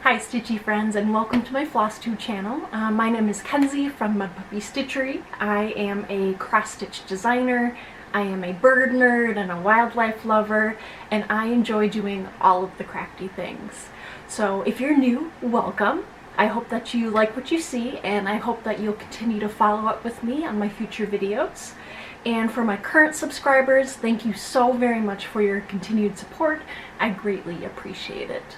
Hi Stitchy friends, and welcome to my Flosstube channel. My name is Kenzie from Mud Puppy Stitchery. I am a cross-stitch designer, I am a bird nerd and a wildlife lover, and I enjoy doing all of the crafty things. So if you're new, welcome. I hope that you like what you see, and I hope that you'll continue to follow up with me on my future videos. And for my current subscribers, thank you so very much for your continued support. I greatly appreciate it.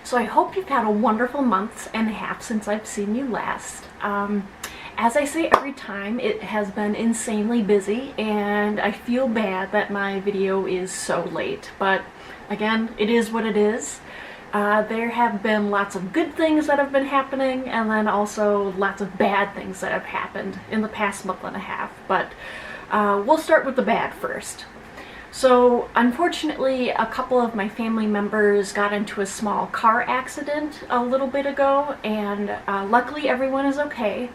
So I hope you've had a wonderful month and a half since I've seen you last. As I say every time, it has been insanely busy, and I feel bad that my video is so late. But again, it is what it is. There have been lots of good things that have been happening, and then also lots of bad things that have happened in the past month and a half. But we'll start with the bad first. So unfortunately, a couple of my family members got into a small car accident a little bit ago, and luckily everyone is okay.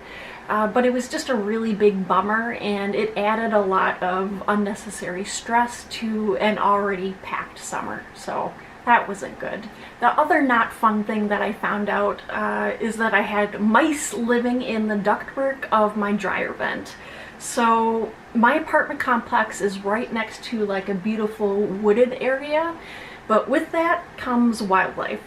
But it was just a really big bummer, and it added a lot of unnecessary stress to an already packed summer. So that wasn't good. The other not fun thing that I found out is that I had mice living in the ductwork of my dryer vent. So my apartment complex is right next to like a beautiful wooded area, but with that comes wildlife.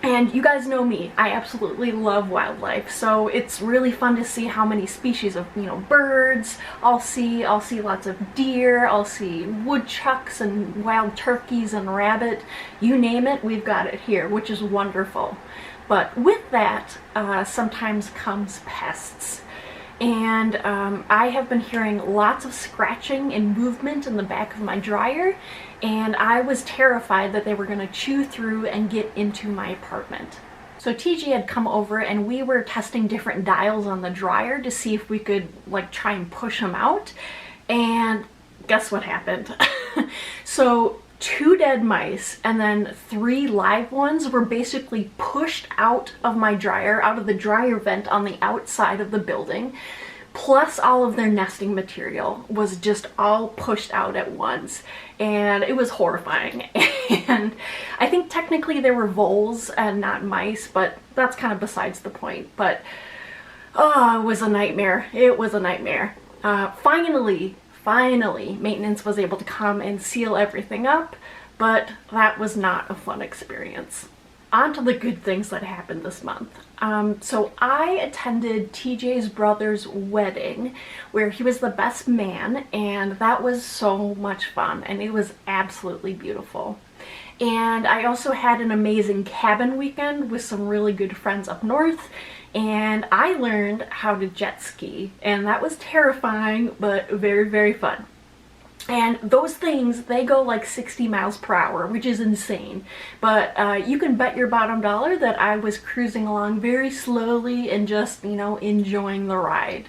And you guys know me, I absolutely love wildlife, so it's really fun to see how many species of, birds I'll see lots of deer, I'll see woodchucks and wild turkeys and rabbit, you name it, we've got it here, which is wonderful. But with that, sometimes comes pests. And I have been hearing lots of scratching and movement in the back of my dryer, and I was terrified that they were going to chew through and get into my apartment. So TJ had come over and we were testing different dials on the dryer to see if we could try and push them out, and guess what happened? So 2 dead mice and then 3 live ones were basically pushed out of my dryer, out of the dryer vent on the outside of the building, plus all of their nesting material was just all pushed out at once, and it was horrifying. And I think technically they were voles and not mice, but that's kind of besides the point. But oh, it was a nightmare. It was a nightmare. Finally, maintenance was able to come and seal everything up, but that was not a fun experience. On to the good things that happened this month. So I attended TJ's brother's wedding, where he was the best man, and that was so much fun, and it was absolutely beautiful. And I also had an amazing cabin weekend with some really good friends up north, and I learned how to jet ski, and that was terrifying but very, very fun. And those things, they go like 60 miles per hour, which is insane. But you can bet your bottom dollar that I was cruising along very slowly and just, enjoying the ride.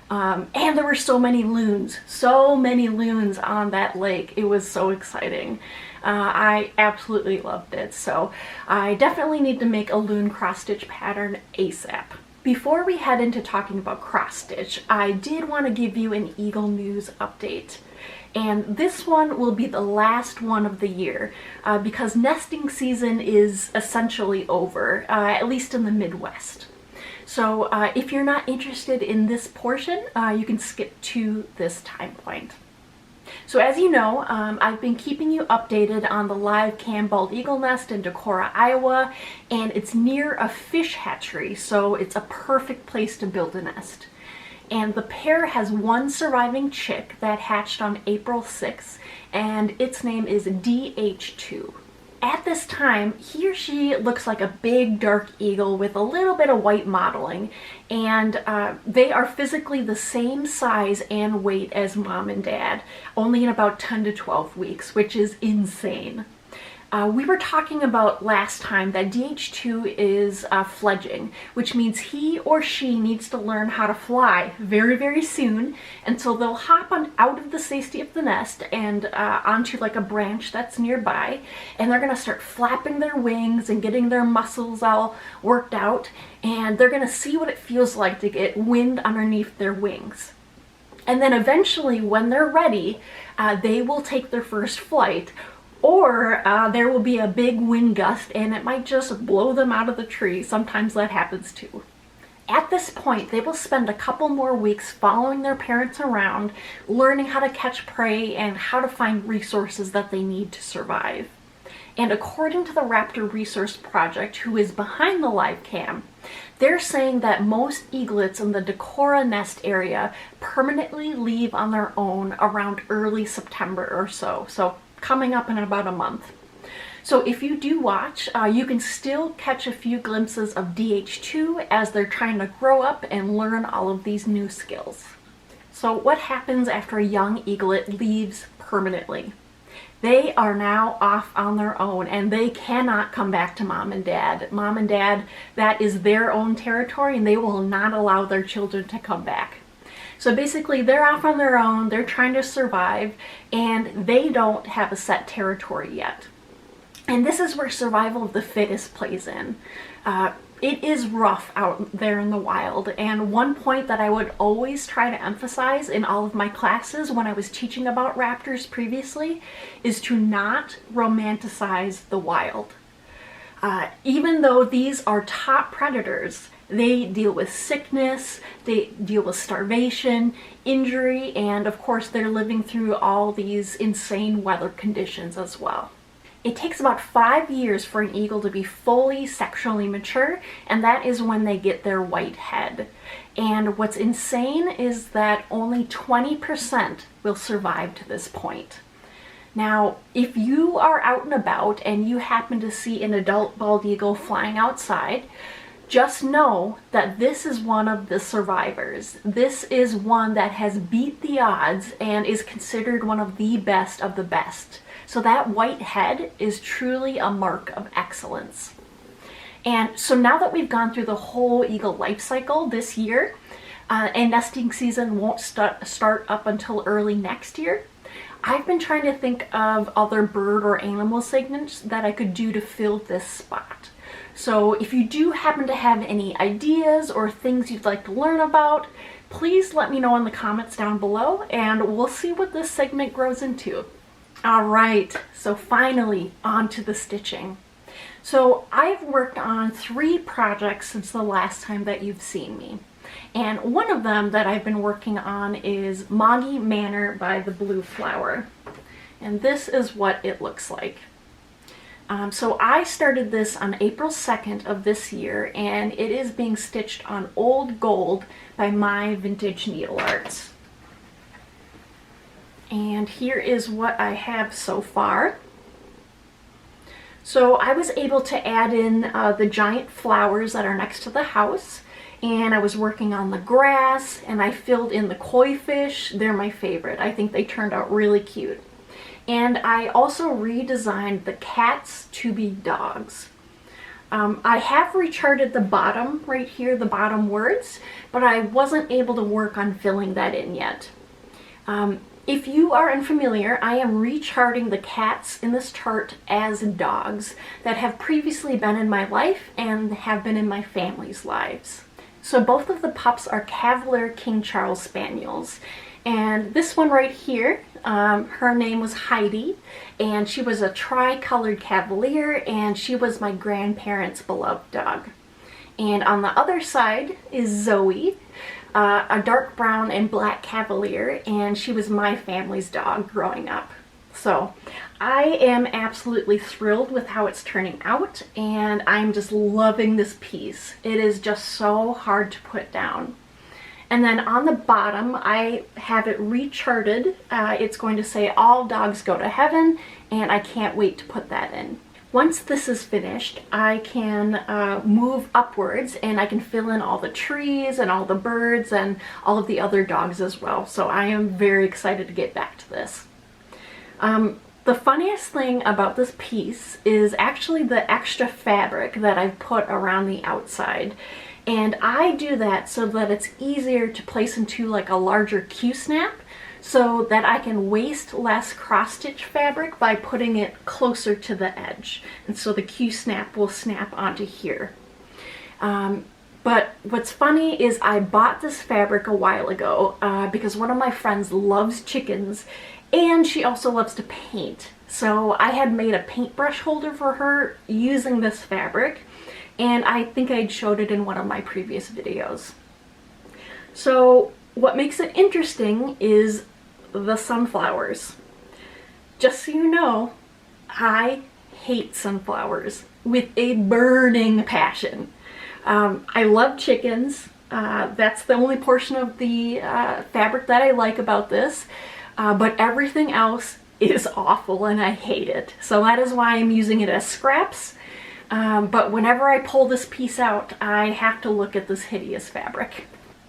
And there were so many loons on that lake. It was so exciting. I absolutely loved it. So I definitely need to make a loon cross-stitch pattern ASAP. Before we head into talking about cross-stitch, I did want to give you an Eagle News update. And this one will be the last one of the year because nesting season is essentially over, at least in the Midwest. So if you're not interested in this portion, you can skip to this time point. So as you know, I've been keeping you updated on the live cam bald eagle nest in Decorah, Iowa, and it's near a fish hatchery, so it's a perfect place to build a nest. And the pair has 1 surviving chick that hatched on April 6th, and its name is DH2. At this time, he or she looks like a big dark eagle with a little bit of white mottling, and they are physically the same size and weight as mom and dad, only in about 10 to 12 weeks, which is insane. We were talking about last time that DH2 is fledging, which means he or she needs to learn how to fly very, very soon, and so they'll hop on out of the safety of the nest and onto like a branch that's nearby, and they're going to start flapping their wings and getting their muscles all worked out, and they're going to see what it feels like to get wind underneath their wings. And then eventually, when they're ready, they will take their first flight, or there will be a big wind gust and it might just blow them out of the tree. Sometimes that happens too. At this point, they will spend a couple more weeks following their parents around, learning how to catch prey and how to find resources that they need to survive. And according to the Raptor Resource Project, who is behind the live cam, they're saying that most eaglets in the Decorah nest area permanently leave on their own around early September or so. So coming up in about a month. So if you do watch, you can still catch a few glimpses of DH2 as they're trying to grow up and learn all of these new skills. So what happens after a young eaglet leaves permanently? They are now off on their own and they cannot come back to mom and dad. Mom and dad, that is their own territory and they will not allow their children to come back. So basically they're off on their own, they're trying to survive, and they don't have a set territory yet. And this is where survival of the fittest plays in. It is rough out there in the wild, and one point that I would always try to emphasize in all of my classes when I was teaching about raptors previously is to not romanticize the wild. Even though these are top predators, they deal with sickness, they deal with starvation, injury, and of course they're living through all these insane weather conditions as well. It takes about 5 years for an eagle to be fully sexually mature, and that is when they get their white head. And what's insane is that only 20% will survive to this point. Now, if you are out and about and you happen to see an adult bald eagle flying outside, just know that this is one of the survivors. This is one that has beat the odds and is considered one of the best of the best. So that white head is truly a mark of excellence. And so now that we've gone through the whole eagle life cycle this year, and nesting season won't start up until early next year, I've been trying to think of other bird or animal segments that I could do to fill this spot. So if you do happen to have any ideas or things you'd like to learn about, please let me know in the comments down below and we'll see what this segment grows into. All right, so finally on to the stitching. So I've worked on 3 projects since the last time that you've seen me. And one of them that I've been working on is Maggie Manor by the Blue Flower. And this is what it looks like. So I started this on April 2nd of this year, and it is being stitched on Old Gold by My Vintage Needle Arts. And here is what I have so far. So I was able to add in the giant flowers that are next to the house, and I was working on the grass, and I filled in the koi fish. They're my favorite. I think they turned out really cute. And I also redesigned the cats to be dogs. I have recharted the bottom right here, the bottom words, but I wasn't able to work on filling that in yet. If you are unfamiliar, I am recharting the cats in this chart as dogs that have previously been in my life and have been in my family's lives. So both of the pups are Cavalier King Charles Spaniels. And this one right here, her name was Heidi, and she was a tri-colored Cavalier, and she was my grandparents' beloved dog. And on the other side is Zoe, a dark brown and black Cavalier, and she was my family's dog growing up. So I am absolutely thrilled with how it's turning out, and I'm just loving this piece. It is just so hard to put down. And then on the bottom, I have it recharted. It's going to say all dogs go to heaven, and I can't wait to put that in. Once this is finished, I can move upwards and I can fill in all the trees and all the birds and all of the other dogs as well. So I am very excited to get back to this. The funniest thing about this piece is actually the extra fabric that I've put around the outside. And I do that so that it's easier to place into like a larger Q-snap, so that I can waste less cross-stitch fabric by putting it closer to the edge. And so the Q-snap will snap onto here. But what's funny is I bought this fabric a while ago because one of my friends loves chickens and she also loves to paint. So I had made a paintbrush holder for her using this fabric, and I think I'd showed it in one of my previous videos. So what makes it interesting is the sunflowers. Just so you know, I hate sunflowers with a burning passion. I love chickens. That's the only portion of the fabric that I like about this, but everything else is awful and I hate it. So that is why I'm using it as scraps. But whenever I pull this piece out, I have to look at this hideous fabric.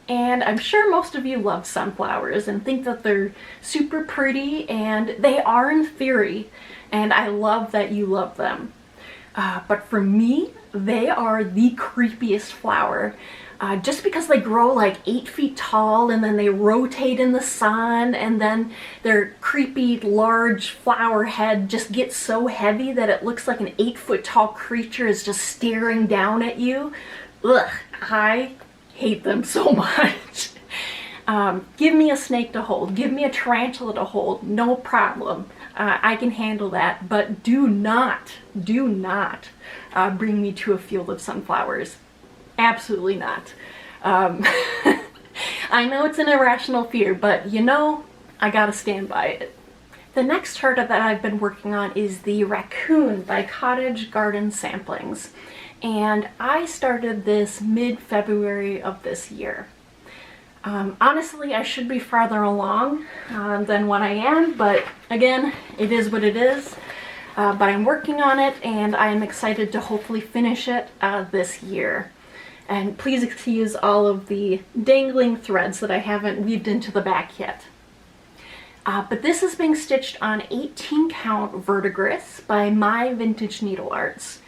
And I'm sure most of you love sunflowers and think that they're super pretty, and they are in theory, and I love that you love them. But for me, they are the creepiest flower. Just because they grow like 8 feet tall and then they rotate in the sun, and then their creepy large flower head just gets so heavy that it looks like an 8-foot tall creature is just staring down at you. Ugh, I hate them so much. Give me a snake to hold, give me a tarantula to hold, no problem. I can handle that, but do not bring me to a field of sunflowers. Absolutely not. I know it's an irrational fear, but you know, I gotta stand by it. The next chart that I've been working on is the Raccoon by Cottage Garden Samplings. And I started this mid-February of this year. Honestly, I should be farther along than what I am, but again, it is what it is. But I'm working on it, and I'm excited to hopefully finish it this year. And please excuse all of the dangling threads that I haven't weaved into the back yet. But this is being stitched on 18 count verdigris by My Vintage Needle Arts.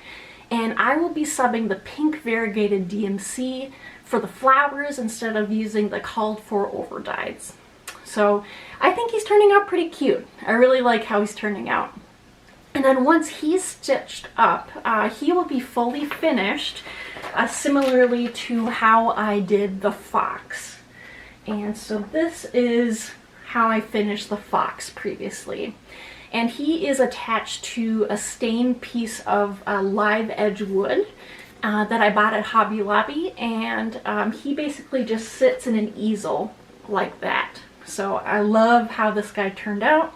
And I will be subbing the pink variegated DMC for the flowers instead of using the called for overdyes. So I think he's turning out pretty cute. I really like how he's turning out. And then once he's stitched up, he will be fully finished, similarly to how I did the fox. And so this is how I finished the fox previously. And he is attached to a stained piece of live edge wood that I bought at Hobby Lobby, and he basically just sits in an easel like that. So I love how this guy turned out,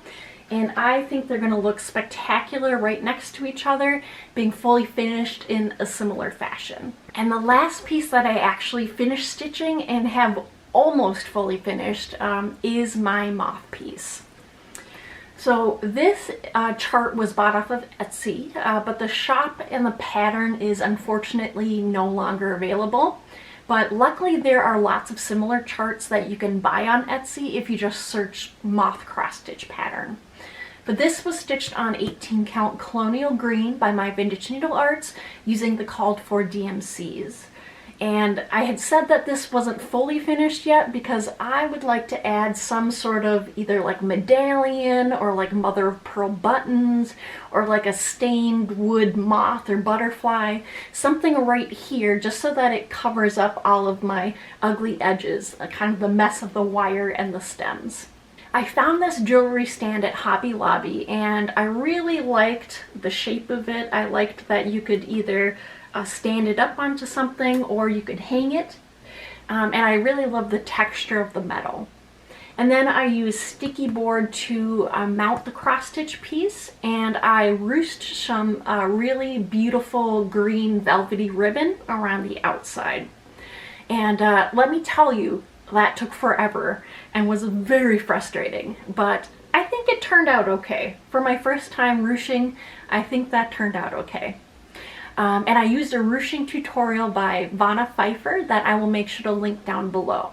and I think they're going to look spectacular right next to each other, being fully finished in a similar fashion. And the last piece that I actually finished stitching and have almost fully finished is my Moth piece. So this chart was bought off of Etsy, but the shop and the pattern is unfortunately no longer available. But luckily there are lots of similar charts that you can buy on Etsy if you just search Moth cross stitch pattern. But this was stitched on 18 count Colonial Green by My Vintage Needle Arts using the called for DMCs. And I had said that this wasn't fully finished yet because I would like to add some sort of either like medallion or like mother of pearl buttons or like a stained wood moth or butterfly, something right here just so that it covers up all of my ugly edges, kind of the mess of the wire and the stems. I found this jewelry stand at Hobby Lobby and I really liked the shape of it. I liked that you could either stand it up onto something or you could hang it, and I really love the texture of the metal. And then I used sticky board to mount the cross stitch piece, and I ruched some really beautiful green velvety ribbon around the outside. And let me tell you, that took forever and was very frustrating, but I think it turned out okay. For my first time ruching, I think that turned out okay. And I used a ruching tutorial by Pfeiffer that I will make sure to link down below.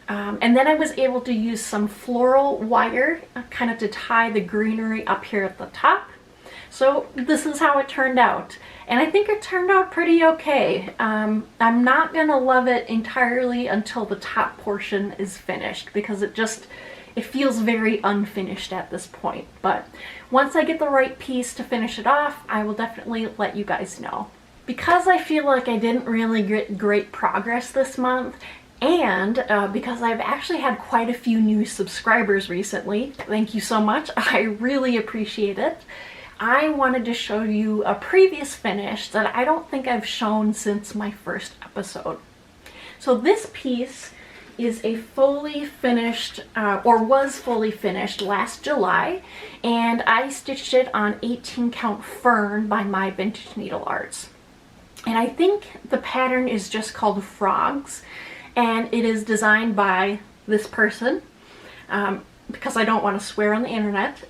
And then I was able to use some floral wire kind of to tie the greenery up here at the top. So this is how it turned out. And I think it turned out pretty okay. I'm not gonna love it entirely until the top portion is finished because it feels very unfinished at this point. But once I get the right piece to finish it off, I will definitely let you guys know. Because I feel like I didn't really get great progress this month, And because I've actually had quite a few new subscribers recently, thank you so much, I really appreciate it. I wanted to show you a previous finish that I don't think I've shown since my first episode. So this piece is a fully finished, or was fully finished last July, and I stitched it on 18 count Fern by My Vintage Needle Arts. And I think the pattern is just called Frogs, and it is designed by this person, because I don't want to swear on the internet.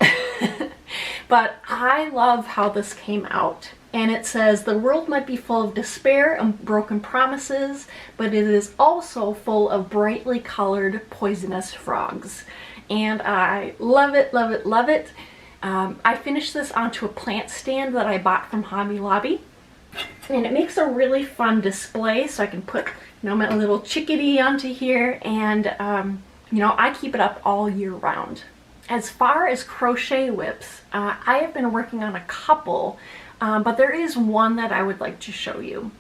But I love how this came out. And it says, the world might be full of despair and broken promises, but it is also full of brightly colored poisonous frogs. And I love it, love it, love it. I finished this onto a plant stand that I bought from Hobby Lobby. And it makes a really fun display, so I can put, my little chickadee onto here, and I keep it up all year round. As far as crochet whips, I have been working on a couple, but there is one that I would like to show you.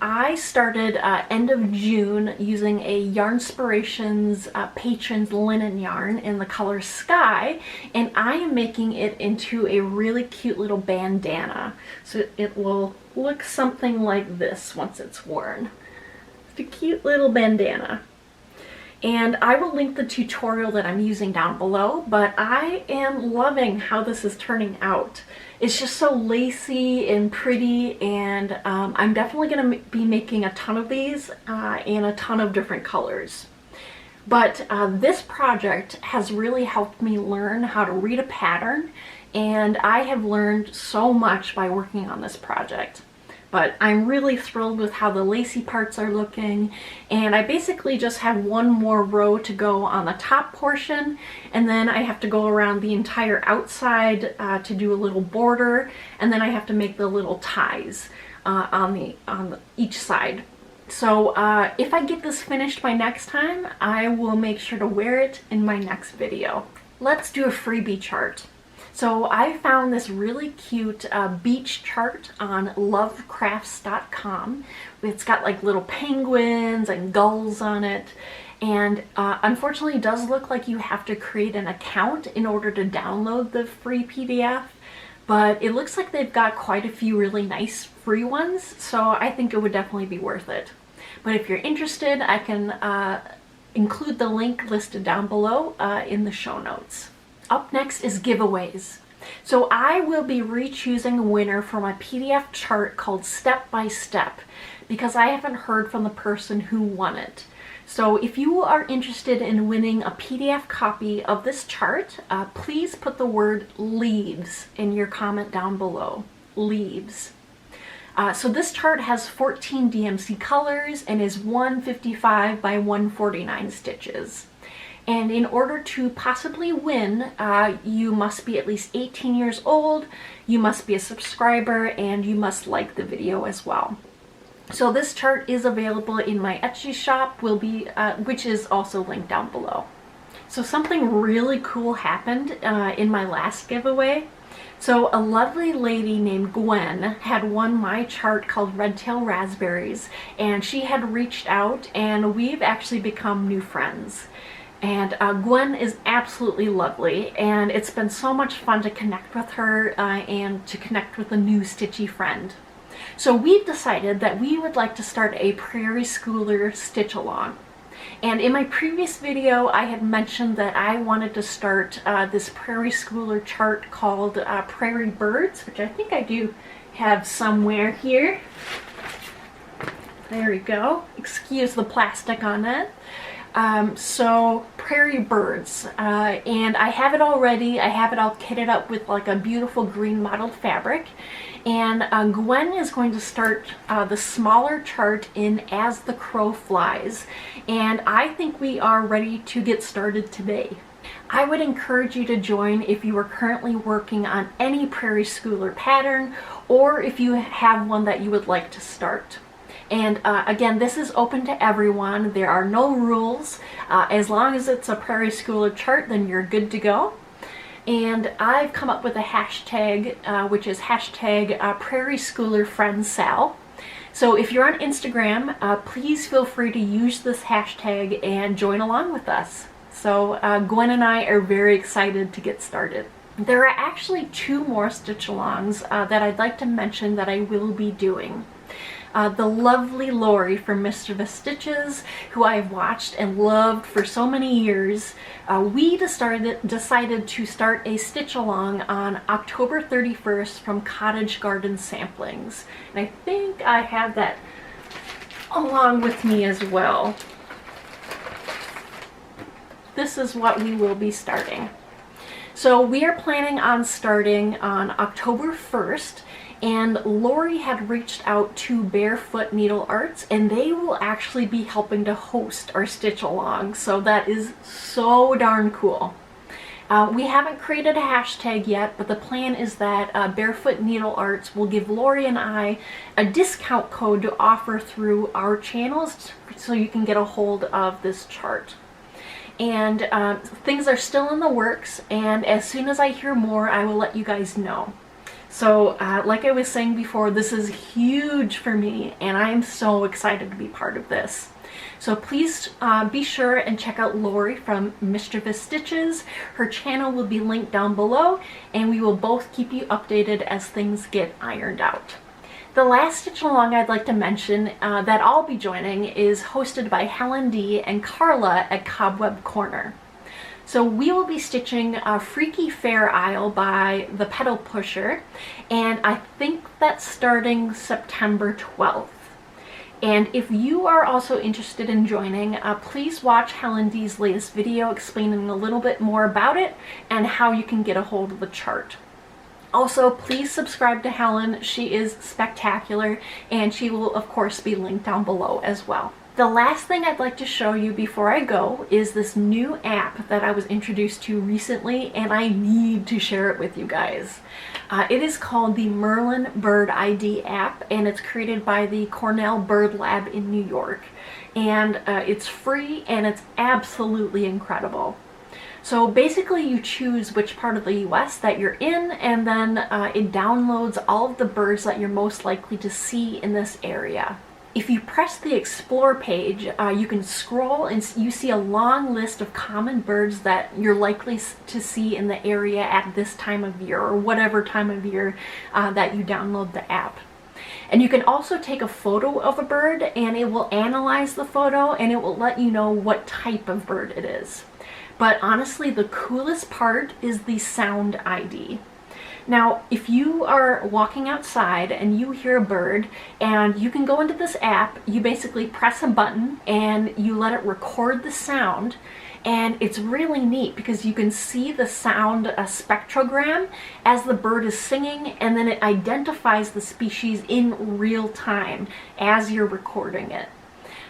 I started end of June using a Yarnspirations Patrons linen yarn in the color Sky, and I am making it into a really cute little bandana. So it will look something like this once it's worn. It's a cute little bandana. And I will link the tutorial that I'm using down below, but I am loving how this is turning out. It's just so lacy and pretty, and I'm definitely going to be making a ton of these in a ton of different colors. But this project has really helped me learn how to read a pattern, and I have learned so much by working on this project. But I'm really thrilled with how the lacy parts are looking, and I basically just have one more row to go on the top portion, and then I have to go around the entire outside to do a little border, and then I have to make the little ties on each side. So if I get this finished by next time, I will make sure to wear it in my next video. Let's do a freebie chart. So I found this really cute beach chart on lovecrafts.com. It's got like little penguins and gulls on it, and unfortunately it does look like you have to create an account in order to download the free PDF, but it looks like they've got quite a few really nice free ones, so I think it would definitely be worth it. But if you're interested, I can include the link listed down below in the show notes. Up next is giveaways. So I will be re-choosing a winner for my PDF chart called Step by Step, because I haven't heard from the person who won it. So if you are interested in winning a PDF copy of this chart, please put the word leaves in your comment down below. Leaves. So this chart has 14 DMC colors and is 155 by 149 stitches. And in order to possibly win, you must be at least 18 years old, you must be a subscriber, and you must like the video as well. So this chart is available in my Etsy shop, which is also linked down below. So something really cool happened in my last giveaway. So a lovely lady named Gwen had won my chart called Red Tail Raspberries, and she had reached out, and we've actually become new friends. And Gwen is absolutely lovely, and it's been so much fun to connect with her and to connect with a new stitchy friend. So we've decided that we would like to start a Prairie Schooler stitch along. And in my previous video, I had mentioned that I wanted to start this Prairie Schooler chart called Prairie Birds, which I think I do have somewhere here. There we go. Excuse the plastic on that. So Prairie Birds, and I have it all ready. I have it all kitted up with like a beautiful green mottled fabric, and Gwen is going to start the smaller chart in As the Crow Flies, and I think we are ready to get started today. I would encourage you to join if you are currently working on any Prairie Schooler pattern, or if you have one that you would like to start. And again, this is open to everyone. There are no rules. As long as it's a Prairie Schooler chart, then you're good to go. And I've come up with a hashtag, which is hashtag Prairie Schooler Friend Sal. So if you're on Instagram, please feel free to use this hashtag and join along with us. So Gwen and I are very excited to get started. There are actually 2 more stitch alongs that I'd like to mention that I will be doing. The lovely Lorrie from Mischievous Stitches, who I've watched and loved for so many years, we decided to start a stitch along on October 31st from Cottage Garden Samplings. And I think I have that along with me as well. This is what we will be starting. So we are planning on starting on October 1st, and Lorrie had reached out to Barefoot Needleart, and they will actually be helping to host our stitch along, so that is so darn cool. We haven't created a hashtag yet, but the plan is that Barefoot Needleart will give Lorrie and I a discount code to offer through our channels so you can get a hold of this chart. And things are still in the works, and as soon as I hear more, I will let you guys know. So like I was saying before, this is huge for me, and I am so excited to be part of this. So please be sure and check out Lorrie from Mischievous Stitches. Her channel will be linked down below, and we will both keep you updated as things get ironed out. The last stitch along I'd like to mention that I'll be joining is hosted by Helen D and Carla at Cobweb Corner. So we will be stitching a Freaky Fair Isle by the Pedal Pusher, and I think that's starting September 12th. And if you are also interested in joining, please watch Helen D's latest video explaining a little bit more about it and how you can get a hold of the chart. Also, please subscribe to Helen. She is spectacular, and she will of course be linked down below as well. The last thing I'd like to show you before I go is this new app that I was introduced to recently, and I need to share it with you guys. It is called the Merlin Bird ID app, and it's created by the Cornell Bird Lab in New York. And it's free, and it's absolutely incredible. So basically you choose which part of the US that you're in, and then it downloads all of the birds that you're most likely to see in this area. If you press the Explore page, you can scroll and you see a long list of common birds that you're likely to see in the area at this time of year, or whatever time of year that you download the app. And you can also take a photo of a bird, and it will analyze the photo, and it will let you know what type of bird it is. But honestly, the coolest part is the sound ID. Now, if you are walking outside and you hear a bird, and you can go into this app, you basically press a button and you let it record the sound, and it's really neat because you can see the sound spectrogram as the bird is singing, and then it identifies the species in real time as you're recording it.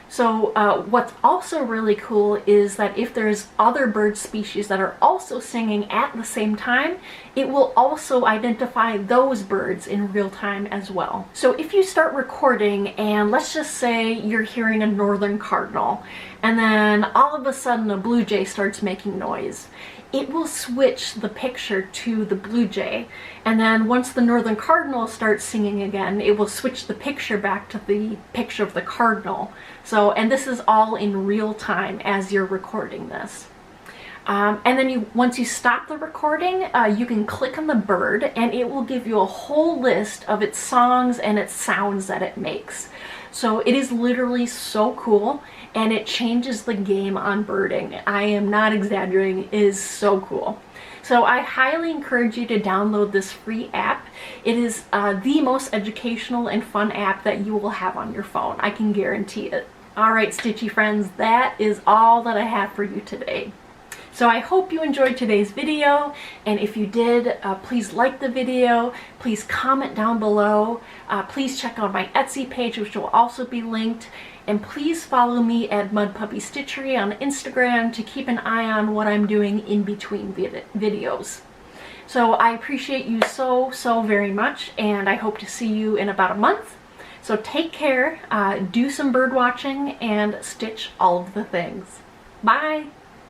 So what's also really cool is that if there's other bird species that are also singing at the same time, it will also identify those birds in real time as well. So if you start recording, and let's just say you're hearing a northern cardinal, and then all of a sudden a blue jay starts making noise, it will switch the picture to the blue jay, and then once the northern cardinal starts singing again, it will switch the picture back to the picture of the cardinal. So, and this is all in real time as you're recording this. And then once you stop the recording, you can click on the bird, and it will give you a whole list of its songs and its sounds that it makes. So it is literally so cool, and it changes the game on birding. I am not exaggerating, it is so cool. So I highly encourage you to download this free app. It is the most educational and fun app that you will have on your phone. I can guarantee it. Alright, Stitchy friends, that is all that I have for you today. So I hope you enjoyed today's video, and if you did, please like the video, please comment down below, please check out my Etsy page, which will also be linked, and please follow me at Mud Puppy Stitchery on Instagram to keep an eye on what I'm doing in between videos. So I appreciate you so very much, and I hope to see you in about a month. So take care, do some bird watching, and stitch all of the things. Bye!